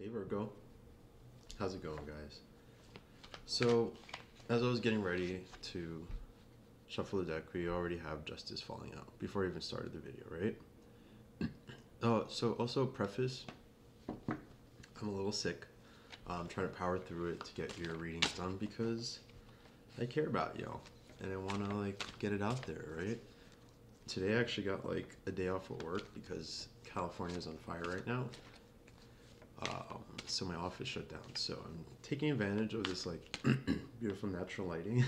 Hey Virgo, how's it going, guys? So, as I was getting ready to shuffle the deck, we already have Justice falling out before I even started the video, right? So also preface, I'm a little sick. I'm trying to power through it to get your readings done because I care about y'all and I want to get it out there, right? Today I actually got a day off of work because California's on fire right now. So my office shut down. So I'm taking advantage of this beautiful natural lighting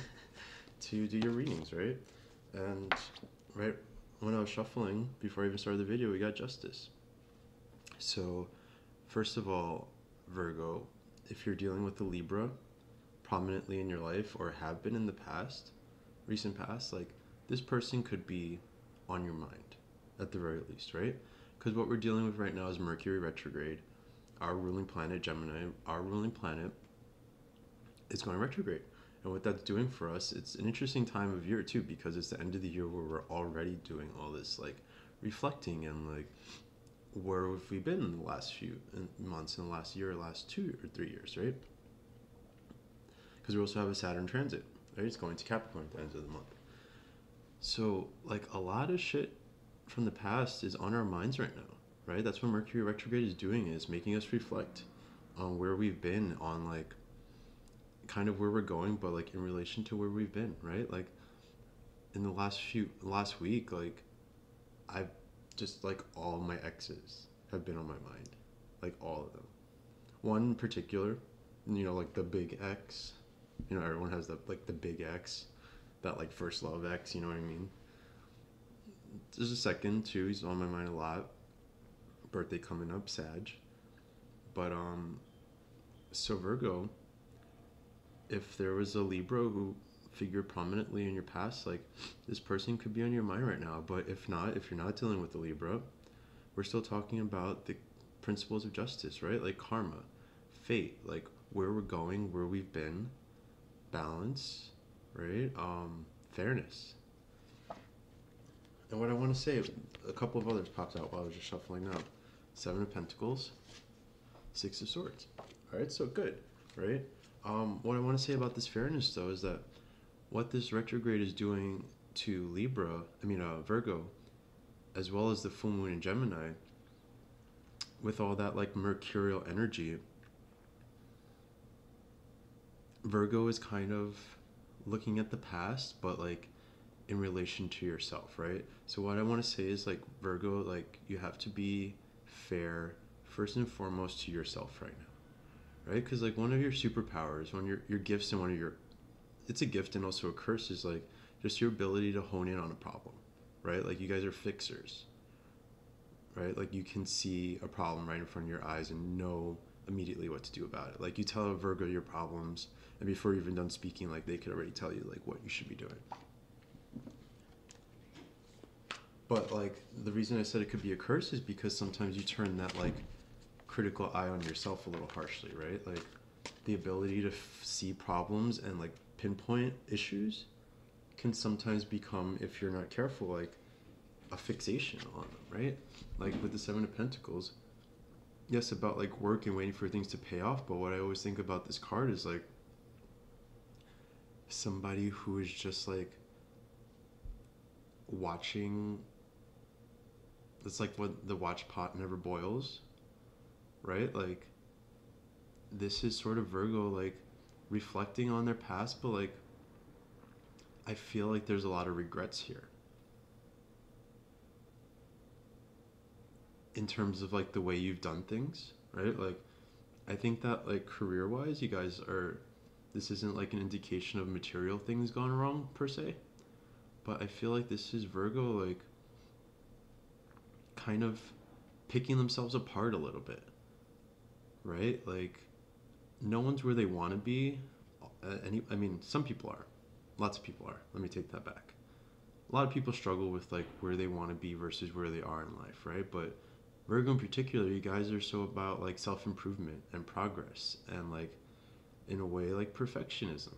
to do your readings, right? And right when I was shuffling, before I even started the video, we got Justice. So first of all, Virgo, if you're dealing with the Libra prominently in your life or have been in the past, recent past, this person could be on your mind at the very least, right? Because what we're dealing with right now is Mercury retrograde. Our ruling planet, Gemini, our ruling planet is going retrograde. And what that's doing for us, it's an interesting time of year too, because it's the end of the year where we're already doing all this reflecting and where have we been in the last few months, in the last year, last 2 or 3 years, right? Because we also have a Saturn transit, right? It's going to Capricorn at the end of the month. So a lot of shit from the past is on our minds right now, right? That's what Mercury retrograde is doing, is making us reflect on where we've been, on kind of where we're going, but in relation to where we've been, right? In the last week, I've just all my exes have been on my mind, all of them. One in particular, the big X, everyone has the big X, that first love X, you know what I mean? There's a second too, he's on my mind a lot. Birthday coming up, Sag. But so Virgo, if there was a Libra who figured prominently in your past, this person could be on your mind right now. But if not, if you're not dealing with the Libra, we're still talking about the principles of justice, right? Karma, fate, where we're going, where we've been, balance, right? Fairness. And what I want to say, a couple of others popped out while I was just shuffling up. 7 of Pentacles, 6 of Swords. All right, so good, right? What I want to say about this fairness, though, is that what this retrograde is doing to Virgo, as well as the full moon in Gemini, with all that mercurial energy, Virgo is kind of looking at the past, but in relation to yourself, right? So what I want to say is Virgo, you have to be fair first and foremost to yourself right now, right? Because one of your superpowers, one of your gifts, and one of your, it's a gift and also a curse, is just your ability to hone in on a problem, right? You guys are fixers, right? You can see a problem right in front of your eyes and know immediately what to do about it. You tell a Virgo your problems, and before you're even done speaking, they could already tell you what you should be doing. But the reason I said it could be a curse is because sometimes you turn that critical eye on yourself a little harshly, right? The ability to see problems and pinpoint issues can sometimes become, if you're not careful, a fixation on them, right? With the 7 of Pentacles, yes, about work and waiting for things to pay off, but what I always think about this card is somebody who is just watching. It's what the watch pot never boils, right? This is sort of Virgo reflecting on their past, but I feel there's a lot of regrets here in terms of the way you've done things, right? I think that career wise, you guys are, this isn't an indication of material things gone wrong per se, but I feel this is Virgo kind of picking themselves apart a little bit, right? No one's where they want to be. Some people are. Lots of people are. Let me take that back. A lot of people struggle with where they want to be versus where they are in life, right? But Virgo in particular, you guys are so about self-improvement and progress and in a way perfectionism.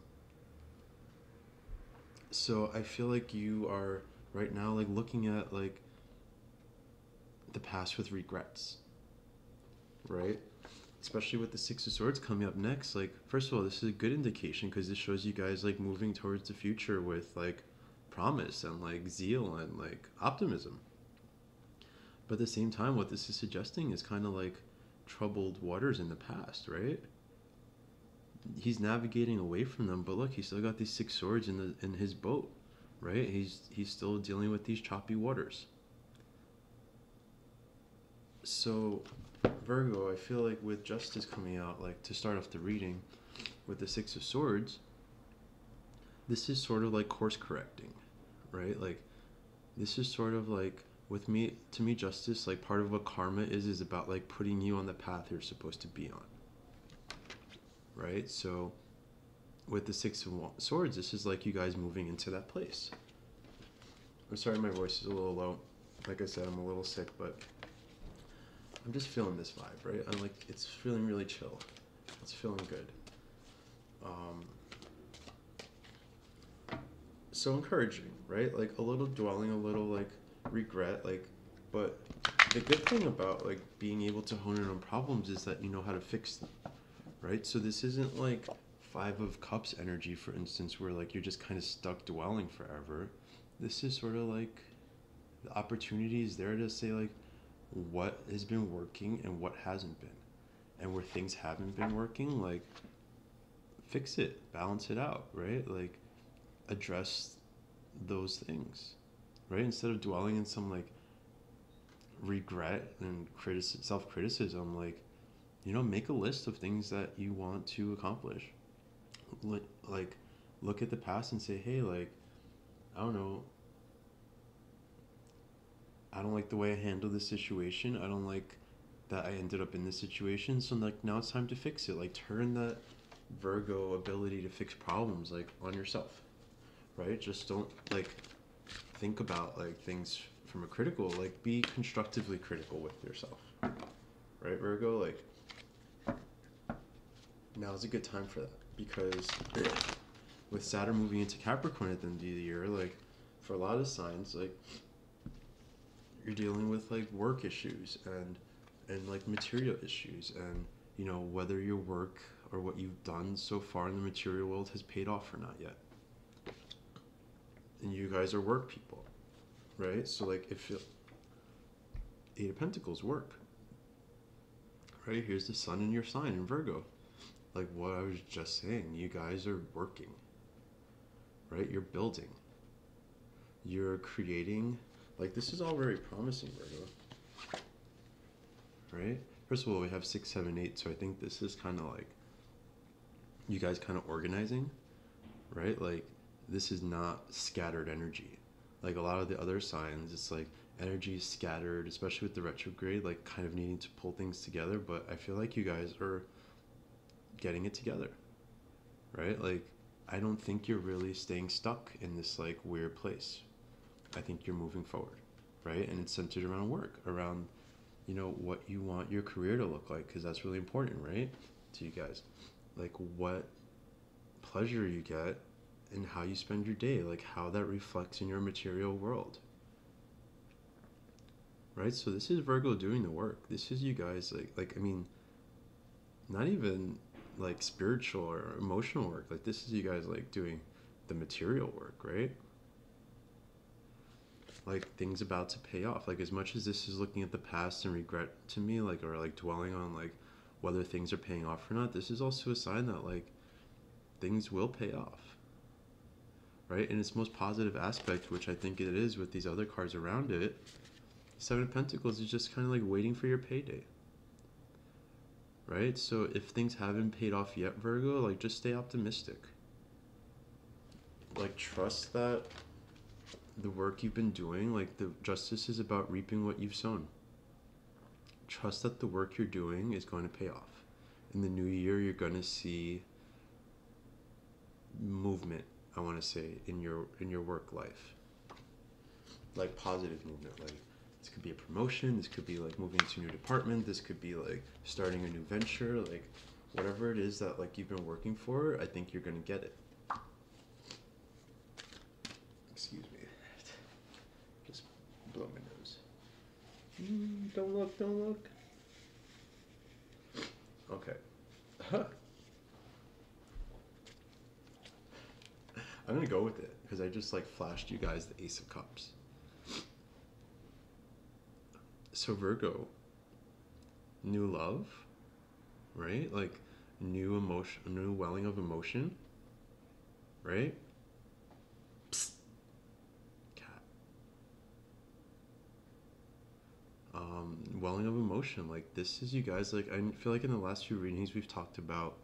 So I feel you are right now looking at the past with regrets, right? especially with the Six of Swords coming up next, like, first of all, this is a good indication because this shows you guys like moving towards the future with like promise and like zeal and like optimism. But at the same time, what this is suggesting is kind of like troubled waters in the past, right? He's navigating away from them, but look, he's still got these six swords in his boat, right? He's still dealing with these choppy waters. So Virgo, I feel like with justice coming out, like to start off the reading with the Six of Swords, this is sort of like course correcting, right? Like this is sort of like, with me, to me, justice, like part of what karma is about like putting you on the path you're supposed to be on, right? So with the Six of Swords, this is like you guys moving into that place. I'm sorry my voice is a little low. Like I said, I'm a little sick, but I'm just feeling this vibe, right? I'm like, it's feeling really chill. It's feeling good. So encouraging, right? Like a little dwelling, a little like regret, like, but the good thing about like being able to hone in on problems is that you know how to fix them, right? So this isn't like Five of Cups energy, for instance, where like you're just kind of stuck dwelling forever. This is sort of like the opportunity is there to say like what has been working and what hasn't been, and where things haven't been working, like fix it, balance it out, right? Like address those things, right? Instead of dwelling in some like regret and self-criticism, like, you know, make a list of things that you want to accomplish. Like look at the past and say, hey, like, I don't know, I don't like the way I handled this situation. I don't like that I ended up in this situation. So like now it's time to fix it. Like turn that Virgo ability to fix problems like on yourself, right? Just don't like think about like things from a critical, like be constructively critical with yourself, right, Virgo? Like now's a good time for that, because with Saturn moving into Capricorn at the end of the year, like for a lot of signs, like you're dealing with like work issues and like material issues, and you know whether your work or what you've done so far in the material world has paid off or not yet. And you guys are work people, right? So like if Eight of Pentacles, work, right? Here's the sun in your sign in Virgo. Like what I was just saying, you guys are working, right? You're building, you're creating. Like this is all very promising, Virgo, right? First of all, we have 6, 7, 8, so I think this is kind of like you guys kind of organizing, right? Like this is not scattered energy. Like a lot of the other signs, it's like energy is scattered, especially with the retrograde, like kind of needing to pull things together. But I feel like you guys are getting it together, right? Like I don't think you're really staying stuck in this like weird place. I think you're moving forward, right? And it's centered around work, around, you know, what you want your career to look like, because that's really important, right, to you guys. Like what pleasure you get and how you spend your day, like how that reflects in your material world, right? So this is Virgo doing the work. This is you guys like I mean, not even like spiritual or emotional work. Like this is you guys like doing the material work, right? Like things about to pay off. Like as much as this is looking at the past and regret to me, like, or like dwelling on like whether things are paying off or not, this is also a sign that like things will pay off, right? In its most positive aspect, which I think it is with these other cards around it, Seven of Pentacles is just kind of like waiting for your payday, right? So if things haven't paid off yet, Virgo, like just stay optimistic. Like trust that the work you've been doing, like the justice is about reaping what you've sown. Trust that the work you're doing is going to pay off. In the new year, you're going to see movement, I want to say, in your work life. Like positive movement. Like this could be a promotion, this could be like moving to a new department, this could be like starting a new venture, like whatever it is that like you've been working for, I think you're going to get it. Excuse me. Just blow my nose. Don't look, don't look. Okay. Okay. I'm gonna go with it because I just like flashed you guys the Ace of Cups. So Virgo, new love, right? Like new emotion, new welling of emotion, right? Psst. Cat. Welling of emotion. Like this is you guys. Like I feel like in the last few readings we've talked about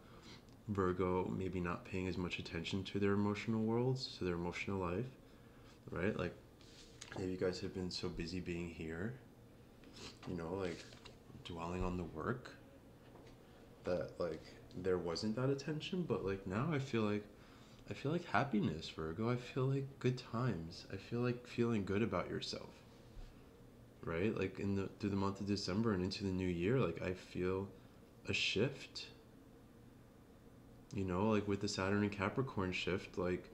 Virgo maybe not paying as much attention to their emotional worlds, to their emotional life, right? Like maybe you guys have been so busy being here, you know, like dwelling on the work that like there wasn't that attention. But like now I feel like happiness, Virgo. I feel like good times. I feel like feeling good about yourself, right? Like in the through the month of December and into the new year, like I feel a shift. You know, like with the Saturn and Capricorn shift, like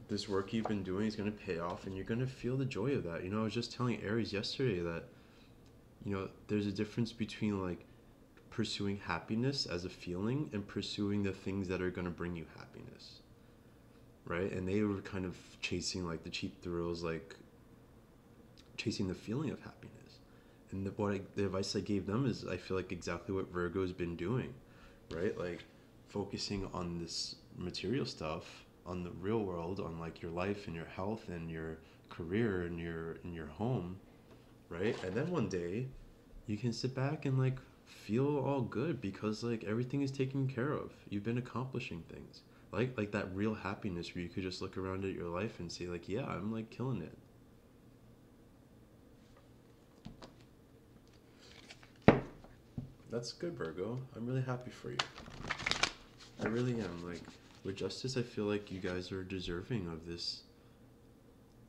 this work you've been doing is going to pay off and you're going to feel the joy of that. You know, I was just telling Aries yesterday that, you know, there's a difference between like pursuing happiness as a feeling and pursuing the things that are going to bring you happiness, right? And they were kind of chasing like the cheap thrills, like chasing the feeling of happiness. And the advice I gave them is I feel like exactly what Virgo's been doing, right? Like focusing on this material stuff, on the real world, on like your life and your health and your career and your home, right? And then one day you can sit back and like feel all good because like everything is taken care of. You've been accomplishing things. Like that real happiness where you could just look around at your life and say like, yeah, I'm like killing it. That's good, Virgo. I'm really happy for you. I really am. Like with Justice, I feel like you guys are deserving of this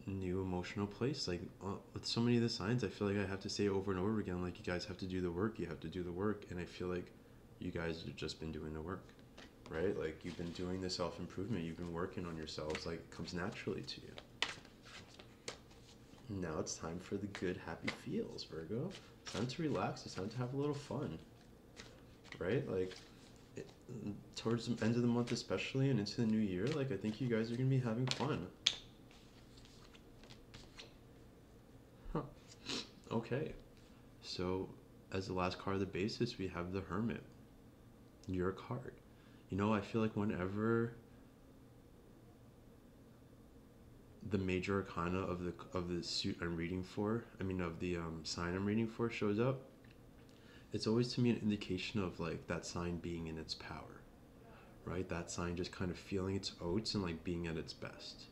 new emotional place. Like with so many of the signs, I feel like I have to say over and over again, like you guys have to do the work. You have to do the work, and I feel like you guys have just been doing the work, right? Like you've been doing the self-improvement. You've been working on yourselves. Like it comes naturally to you. Now it's time for the good, happy feels, Virgo. It's time to relax. It's time to have a little fun, right? Like it, towards the end of the month especially and into the new year, like I think you guys are going to be having fun. Huh. Okay. So as the last card of the basis, we have the Hermit. Your card. You know, I feel like whenever the major arcana of the suit I'm reading for, of the sign I'm reading for shows up, it's always to me an indication of like that sign being in its power, right? That sign just kind of feeling its oats and like being at its best,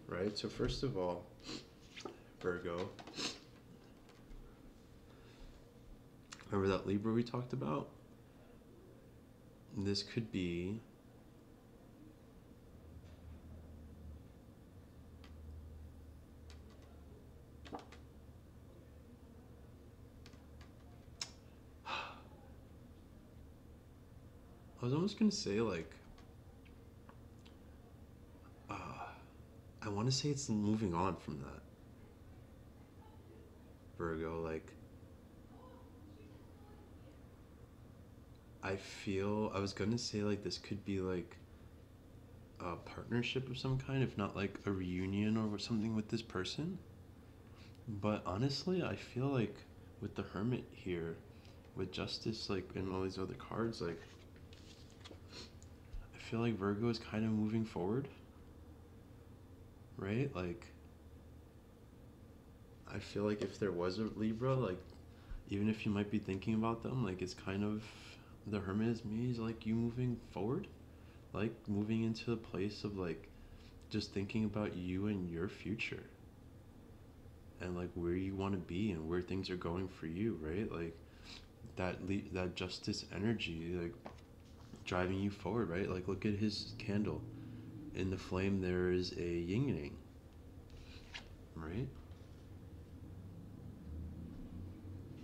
right? So first of all, Virgo, remember that Libra we talked about? This could be I was almost gonna say like I want to say it's moving on from that, Virgo. Like I was gonna say like this could be like a partnership of some kind, if not like a reunion or something with this person. But honestly, I feel like with the Hermit here, with Justice, like and all these other cards, like I feel like Virgo is kind of moving forward, right? Like I feel like if there was a Libra, like even if you might be thinking about them, like it's kind of the Hermit is me is like you moving forward, like moving into a place of like just thinking about you and your future and like where you want to be and where things are going for you, right? Like that Justice energy like driving you forward, right? Like look at his candle. In the flame there is a yin yang, right?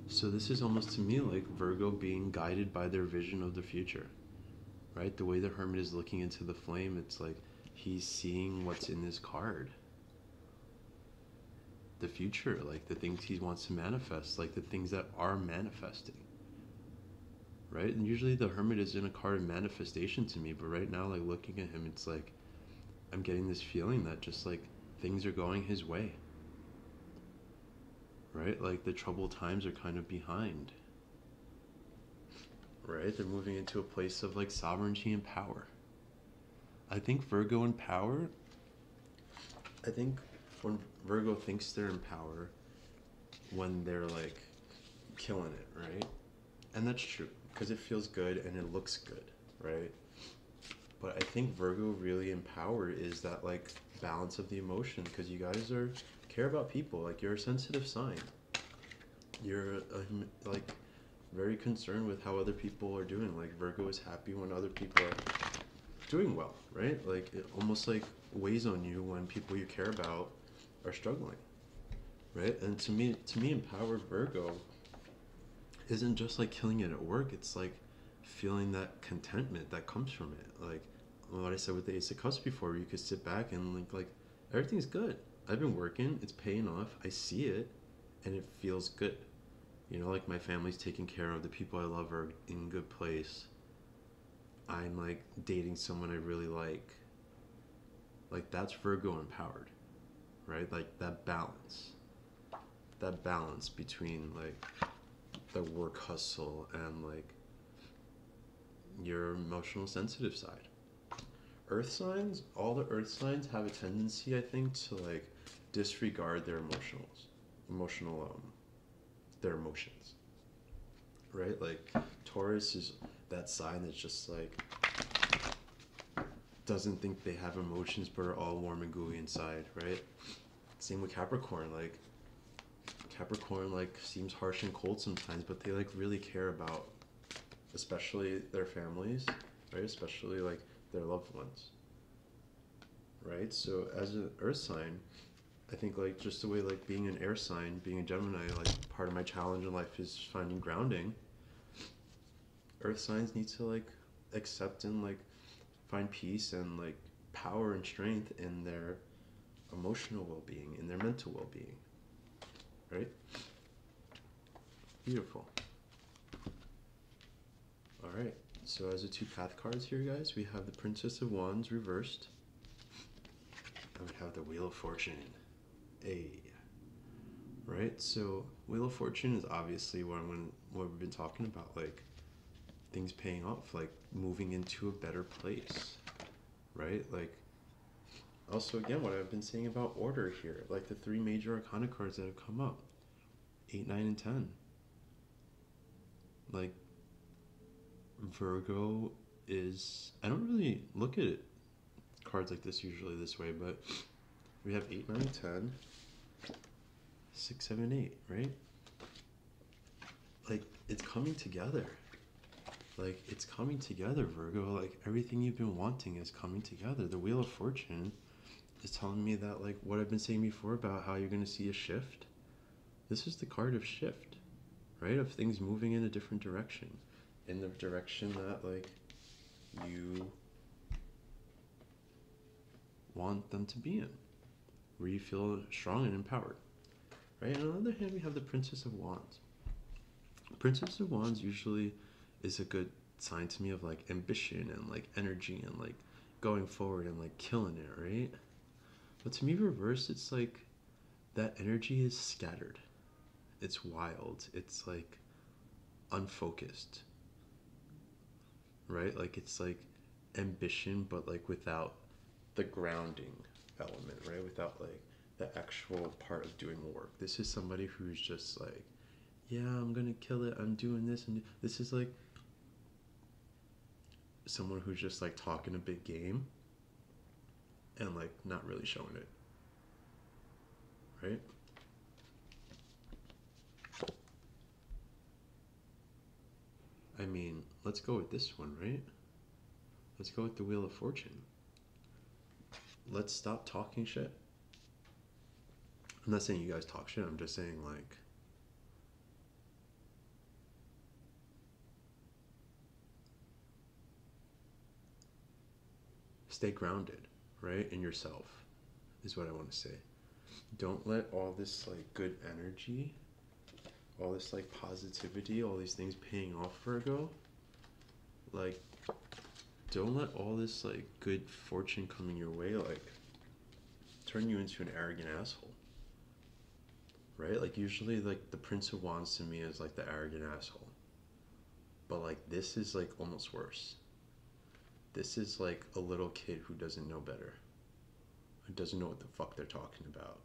So this is almost to me like Virgo being guided by their vision of the future, right? The way the Hermit is looking into the flame, it's like he's seeing what's in this card. The future, like the things he wants to manifest, like the things that are manifesting, right? And usually the Hermit is in a card of manifestation to me, but right now, like looking at him, it's like I'm getting this feeling that just like things are going his way, right? Like the troubled times are kind of behind, right? They're moving into a place of like sovereignty and power. I think Virgo in power, I think when Virgo thinks they're in power, when they're like killing it, right? And that's true because it feels good and it looks good, right? But I think Virgo really in power is that like balance of the emotion, because you guys are care about people. Like you're a sensitive sign. You're like very concerned with how other people are doing. Like Virgo is happy when other people are doing well, right? Like it almost like weighs on you when people you care about are struggling, right? And to me, empowered Virgo isn't just like killing it at work. It's like feeling that contentment that comes from it. Like what I said with the Ace of Cups before, where you could sit back and like everything's good. I've been working, it's paying off. I see it, and it feels good. You know, like my family's taken care of. The people I love are in a good place. I'm like dating someone I really like. Like that's Virgo empowered, right? Like that balance. That balance between like the work hustle and like your emotional sensitive side. Earth signs, all the earth signs have a tendency, I think, to like disregard their their emotions, right? Like Taurus is that sign that's just like doesn't think they have emotions but are all warm and gooey inside, right? Same with Capricorn. Like Capricorn like seems harsh and cold sometimes, but they like really care about especially their families, right? Especially like their loved ones, right? So as an earth sign, I think like just the way like being an air sign, being a Gemini, like part of my challenge in life is finding grounding. Earth signs need to like accept and like find peace and like power and strength in their emotional well-being, in their mental well-being, right? Beautiful. All right, so as the two path cards here, guys, we have the Princess of Wands reversed, and we have the Wheel of Fortune. Right? So Wheel of Fortune is obviously what we've been talking about, like things paying off, like moving into a better place, right? Like also again what I've been saying about order here, like the three major arcana cards that have come up, 8, 9, and 10. Like Virgo is, I don't really look at it, cards like this usually this way, but we have 8, 9, 10, 6, 7, 8, right? Like it's coming together. Like it's coming together, Virgo. Like everything you've been wanting is coming together. The Wheel of Fortune is telling me that like what I've been saying before about how you're going to see a shift. This is the card of shift, right? Of things moving in a different direction, in the direction that like you want them to be in, where you feel strong and empowered, right? And on the other hand, we have the Princess of Wands. Princess of Wands usually is a good sign to me of like ambition and like energy and like going forward and like killing it, right? But to me, reverse, it's like that energy is scattered. It's wild. It's like unfocused, right? Like it's like ambition, but like without the grounding element, right? Without like the actual part of doing work. This is somebody who's just like, yeah, I'm gonna kill it. I'm doing this, and this is like someone who's just like talking a big game and like not really showing it, right? I mean, let's go with this one, right? Let's go with the Wheel of Fortune. Let's stop talking shit. I'm not saying you guys talk shit, I'm just saying like stay grounded, right? In yourself is what I want to say. Don't let all this like good energy, all this like positivity, all these things paying off, Virgo, like, don't let all this like good fortune coming your way like turn you into an arrogant asshole. Right? Like usually like the Prince of Wands to me is like the arrogant asshole. But like this is like almost worse. This is like a little kid who doesn't know better. Who doesn't know what the fuck they're talking about.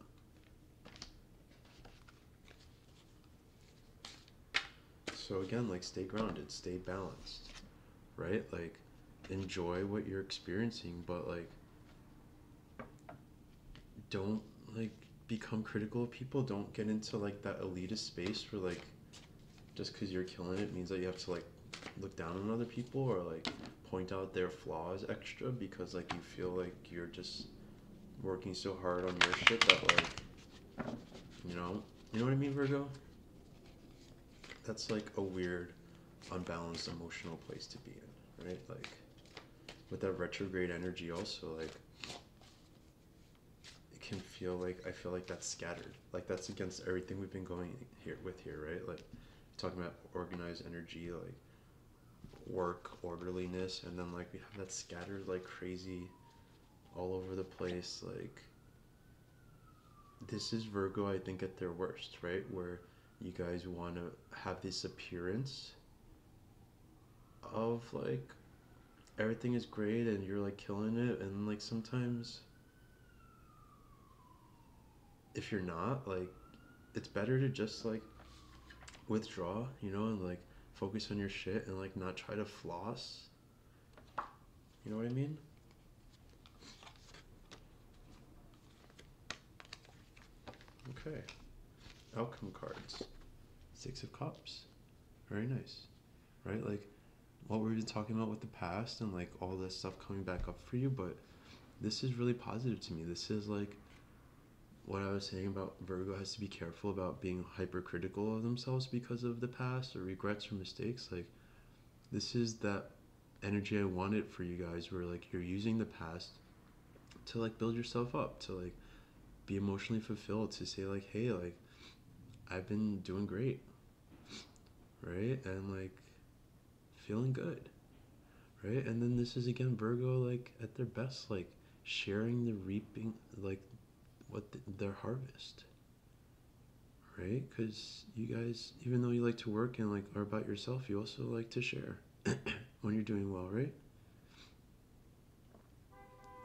So again, like stay grounded, stay balanced. Right? Like enjoy what you're experiencing, but like don't like become critical of people. Don't get into like that elitist space where like just because you're killing it means that you have to like look down on other people or like point out their flaws extra because like you feel like you're just working so hard on your shit that like you know what I mean, Virgo? That's like a weird unbalanced emotional place to be in, right? Like with that retrograde energy also, like it can feel like I feel like that's scattered, like that's against everything we've been going here, right? Like talking about organized energy, like work orderliness, and then like we have that scattered like crazy all over the place. Like this is Virgo, I think, at their worst, right? Where you guys want to have this appearance of like everything is great and you're like killing it, and like sometimes if you're not, like it's better to just like withdraw, and like focus on your shit and like not try to floss. You know what I mean? Okay. Outcome cards. Six of Cups. Very nice. Right? Like what we've been talking about with the past and like all this stuff coming back up for you, but this is really positive to me. This is like what I was saying about Virgo has to be careful about being hypercritical of themselves because of the past or regrets or mistakes. Like this is that energy I wanted for you guys where like you're using the past to like build yourself up, to like be emotionally fulfilled, to say like, hey, like I've been doing great, right? And like feeling good, right? And then this is again Virgo like at their best, like sharing the reaping, like their harvest, right? Because you guys, even though you like to work and like are about yourself, you also like to share when you're doing well, right?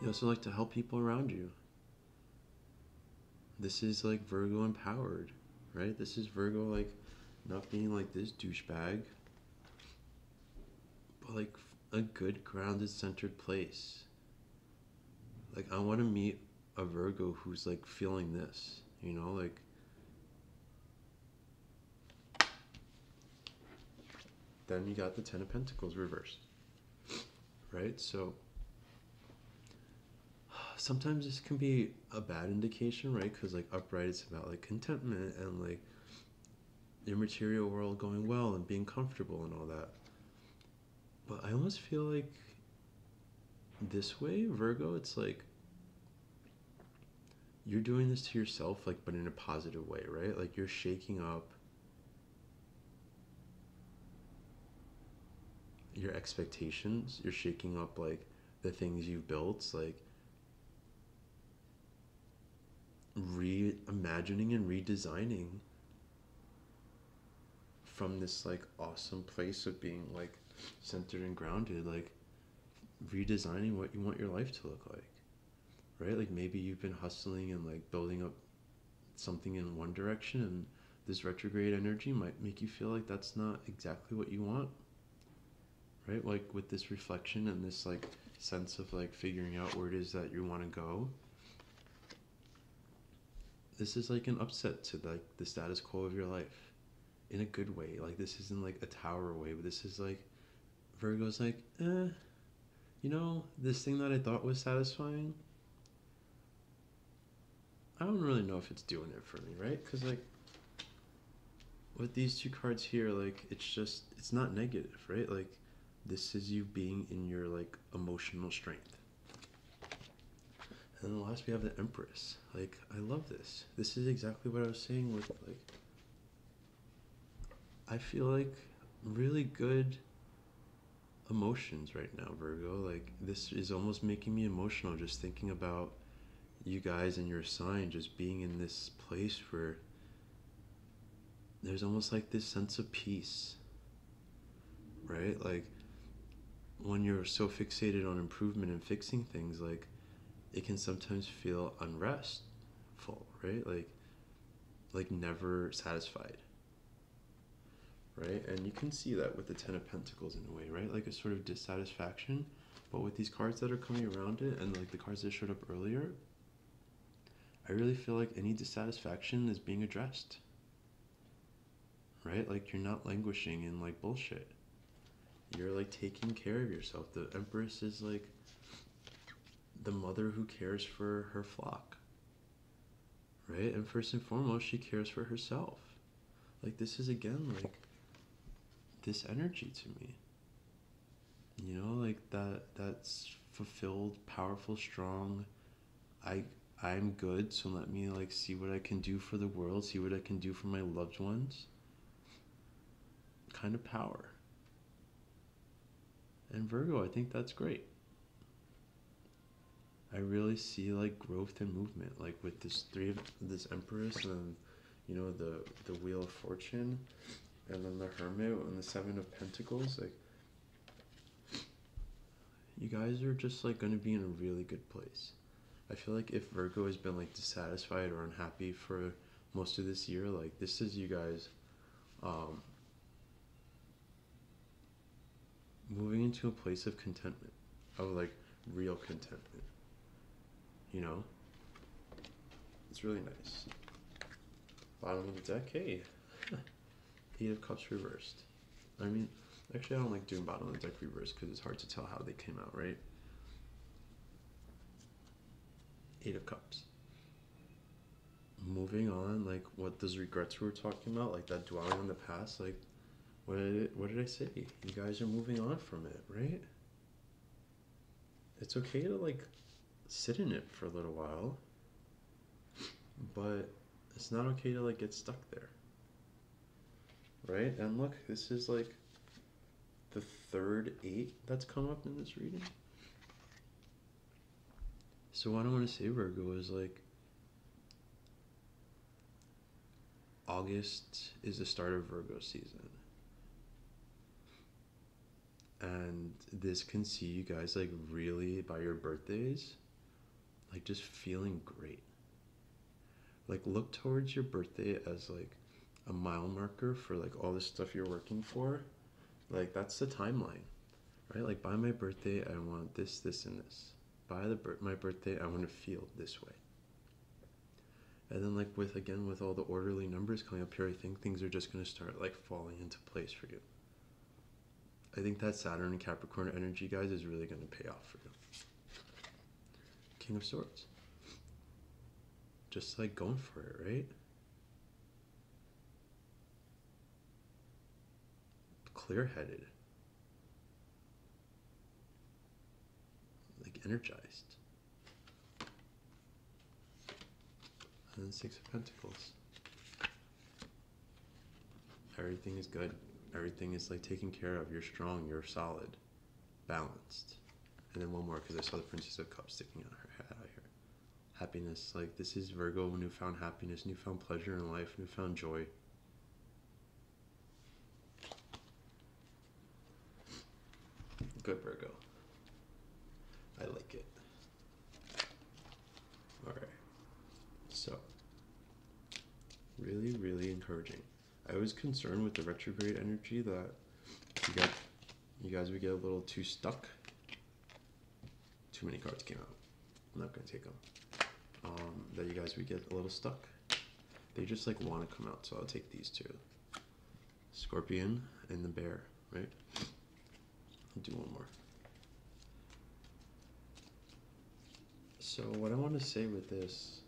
You also like to help people around you. This is like Virgo empowered, right? This is Virgo like not being like this douchebag, but like a good grounded centered place. Like I want to meet a Virgo who's like feeling this, like then you got the Ten of Pentacles reversed, right? So sometimes this can be a bad indication, right? Because like upright it's about like contentment and like your material world going well and being comfortable and all that. But I almost feel like this way, Virgo, it's like you're doing this to yourself, like, but in a positive way, right? Like you're shaking up your expectations, you're shaking up like the things you've built, like reimagining and redesigning from this like awesome place of being like centered and grounded, like redesigning what you want your life to look like, right? Like maybe you've been hustling and like building up something in one direction, and this retrograde energy might make you feel like that's not exactly what you want, right? Like with this reflection and this like sense of like figuring out where it is that you want to go, this is like an upset to like the status quo of your life in a good way. Like this isn't like a tower way, but this is like Virgo's like, this thing that I thought was satisfying, I don't really know if it's doing it for me, right? Because like with these two cards here, like it's not negative, right? Like this is you being in your like emotional strength. And then last we have the Empress. Like I love this. This is exactly what I was saying with like I feel like really good emotions right now, Virgo. Like, this is almost making me emotional just thinking about you guys and your sign just being in this place where there's almost like this sense of peace, right? Like, when you're so fixated on improvement and fixing things, like, it can sometimes feel unrestful, right? Like never satisfied, right? And you can see that with the Ten of Pentacles in a way, right? Like a sort of dissatisfaction. But with these cards that are coming around it and like the cards that showed up earlier, I really feel like any dissatisfaction is being addressed, right? Like you're not languishing in like bullshit. You're like taking care of yourself. The Empress is like the mother who cares for her flock, right? And first and foremost, she cares for herself. Like, this is again like this energy to me, you know, like that's fulfilled, powerful, strong. I I'm good, so let me like see what I can do for the world, see what I can do for my loved ones. Kind of power. And Virgo, I think that's great. I really see like growth and movement, like with this this Empress, and you know the Wheel of Fortune, and then the Hermit and the Seven of Pentacles. Like, you guys are just like going to be in a really good place. I feel like if Virgo has been like dissatisfied or unhappy for most of this year, like this is you guys um, moving into a place of contentment, of like real contentment. You know, it's really nice. Bottom of the deck, hey, Eight of Cups reversed. I mean, actually, I don't like doing bottom of the deck reversed because it's hard to tell how they came out, right? Eight of Cups. Moving on, like what those regrets we were talking about, like that dwelling on the past, like what did I say? You guys are moving on from it, right? It's okay to like sit in it for a little while, but it's not okay to like get stuck there, right? And look, this is like the third eight that's come up in this reading. So what I want to say, Virgo, is like August is the start of Virgo season. And this can see you guys like really by your birthdays, like just feeling great. Like look towards your birthday as like a mile marker for like all the stuff you're working for. Like that's the timeline, right? Like by my birthday, I want this, this, and this. By my birthday, I want to feel this way. And then like with all the orderly numbers coming up here, I think things are just going to start like falling into place for you. I think that Saturn and Capricorn energy, guys, is really going to pay off for you. King of Swords. Just like going for it, right? Clear-headed. Like energized. And then Six of Pentacles. Everything is good. Everything is like taken care of. You're strong. You're solid. Balanced. And then one more, because I saw the Princess of Cups sticking out her head out here. Happiness. Like this is Virgo, newfound happiness, newfound pleasure in life, newfound joy. Good, Virgo. I like it. Alright. So, really, really encouraging. I was concerned with the retrograde energy that you guys would get a little too stuck. Too many cards came out. I'm not going to take them. That you guys would get a little stuck. They just like want to come out, so I'll take these two. Scorpion and the bear, right? I'll do one more. So what I want to say with this,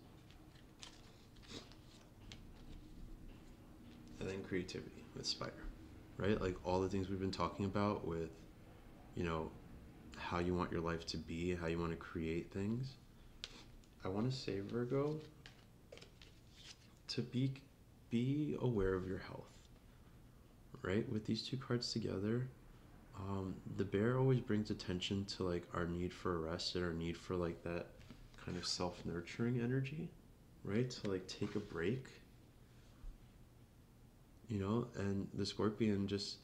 and then creativity with Spire, right? Like all the things we've been talking about with, you know, how you want your life to be, how you want to create things. I want to say, Virgo, to be aware of your health, right? With these two cards together, the bear always brings attention to like our need for rest and our need for like that kind of self-nurturing energy, right? To like take a break, you know, and the scorpion just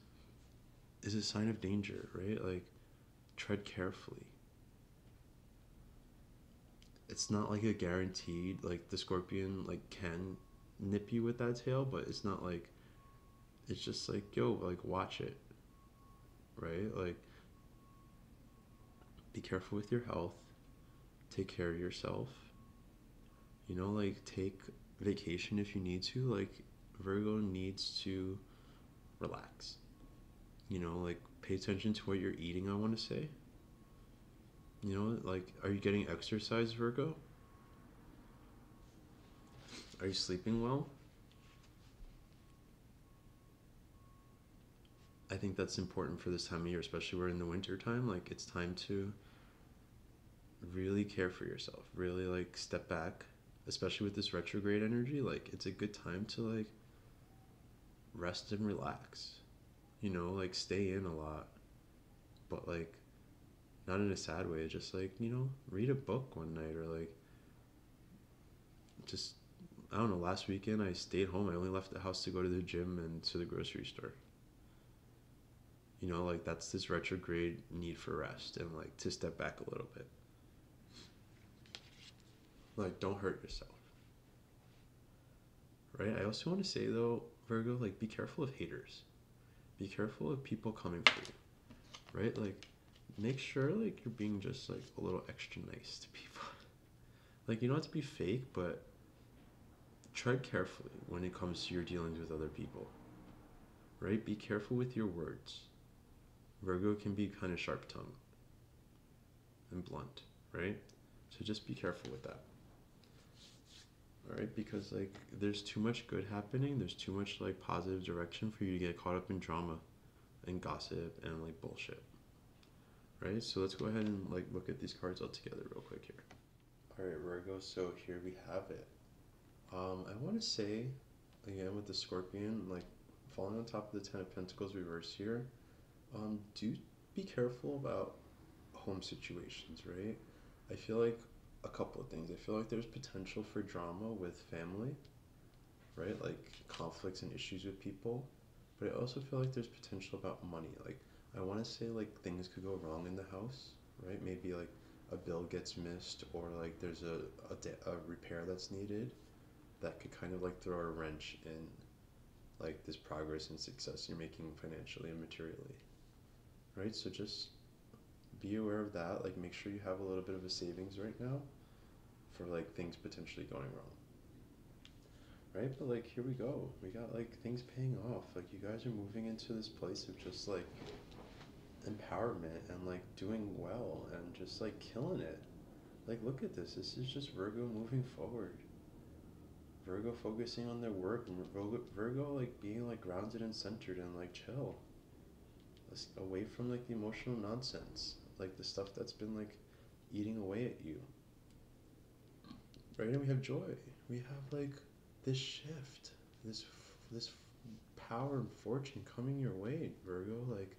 is a sign of danger, right? Like, tread carefully. It's not like a guaranteed, like the scorpion like can nip you with that tail, but it's not like, it's just like, yo, like watch it, right? Like, be careful with your health, take care of yourself, you know, like take vacation if you need to. Like, Virgo needs to relax, you know, like pay attention to what you're eating, I want to say. You know, like, are you getting exercise, Virgo? Are you sleeping well? I think that's important for this time of year, especially we're in the winter time. Like, it's time to really care for yourself, really like step back, especially with this retrograde energy. Like, it's a good time to like rest and relax, you know, like stay in a lot, but like not in a sad way, just like, you know, read a book one night, or like just, I don't know, last weekend I stayed home. I only left the house to go to the gym and to the grocery store. You know, like that's this retrograde need for rest and like to step back a little bit. Like, don't hurt yourself, right? I also want to say though, Virgo, like be careful of haters. Be careful of people coming for you, right? Like, make sure like you're being just like a little extra nice to people. Like, you don't have to be fake, but tread carefully when it comes to your dealings with other people, right? Be careful with your words. Virgo can be kind of sharp-tongued and blunt, right? So just be careful with that. All right, because like there's too much good happening, there's too much like positive direction for you to get caught up in drama and gossip and like bullshit, right? So let's go ahead and like look at these cards all together real quick here. All right, Virgo, so here we have it. I want to say again with the Scorpion, like falling on top of the Ten of Pentacles reverse here, do be careful about home situations, right? I feel like a couple of things. I feel like there's potential for drama with family, right? Like conflicts and issues with people. But I also feel like there's potential about money. Like, I want to say like things could go wrong in the house, right? Maybe like a bill gets missed, or like there's a repair that's needed that could kind of like throw a wrench in like this progress and success you're making financially and materially, right? So just be aware of that. Like, make sure you have a little bit of a savings right now for like things potentially going wrong, right? But like, here we go, we got like things paying off. Like, you guys are moving into this place of just like empowerment and like doing well and just like killing it. Like, look at this. This is just Virgo moving forward. Virgo focusing on their work, and Virgo like being like grounded and centered and like chill. Away from like the emotional nonsense, like the stuff that's been like eating away at you, right? And we have joy. We have like this shift, this power and fortune coming your way, Virgo. Like,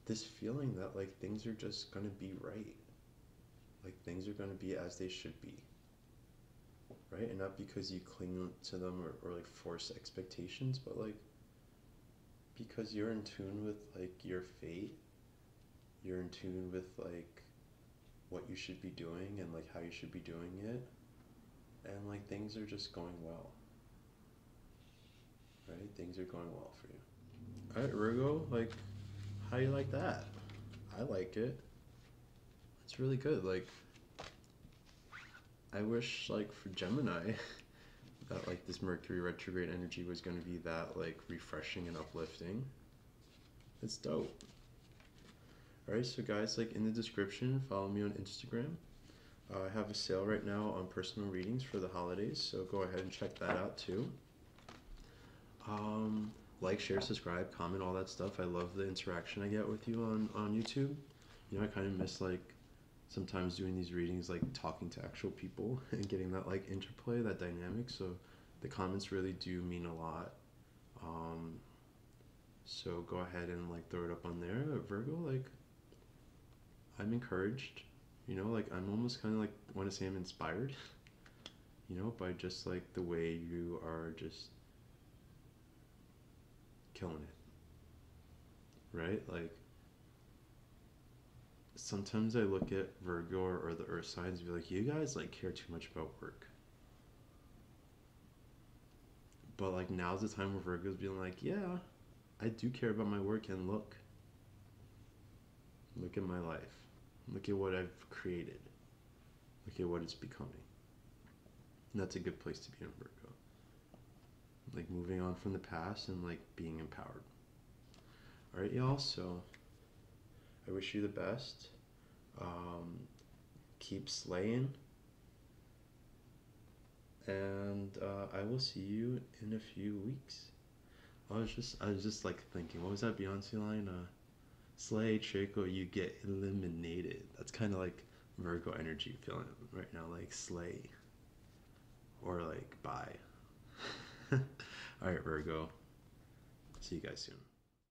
this feeling that like things are just gonna be right, like things are gonna be as they should be, right? And not because you cling to them, or like force expectations, but like because you're in tune with like your fate, you're in tune with like what you should be doing and like how you should be doing it, and like things are just going well, right? Things are going well for you. All right, Virgo, like, how you like that? I like it. It's really good. Like, I wish like for Gemini that like this Mercury retrograde energy was going to be that like refreshing and uplifting. It's dope. Alright, so guys, like in the description, follow me on Instagram. I have a sale right now on personal readings for the holidays, so go ahead and check that out too. Like, share, subscribe, comment, all that stuff. I love the interaction I get with you on YouTube. You know, I kind of miss like sometimes doing these readings, like talking to actual people and getting that like interplay, that dynamic. So the comments really do mean a lot. So go ahead and like throw it up on there. Virgo, like, I'm encouraged, you know, like I'm almost kind of like want to say I'm inspired, you know, by just like the way you are just killing it, right? Like sometimes I look at Virgo or the earth signs and be like, you guys like care too much about work. But like now's the time where Virgo's being like, yeah, I do care about my work, and look at my life. Look at what I've created. Look at what it's becoming. And that's a good place to be in Virgo. Like moving on from the past and like being empowered. All right, y'all. So I wish you the best. Um, keep slaying, and I will see you in a few weeks. I was just like thinking, what was that Beyonce line? Slay, Chico, you get eliminated. That's kind of like Virgo energy feeling right now, like slay or like bye. All right, Virgo. See you guys soon.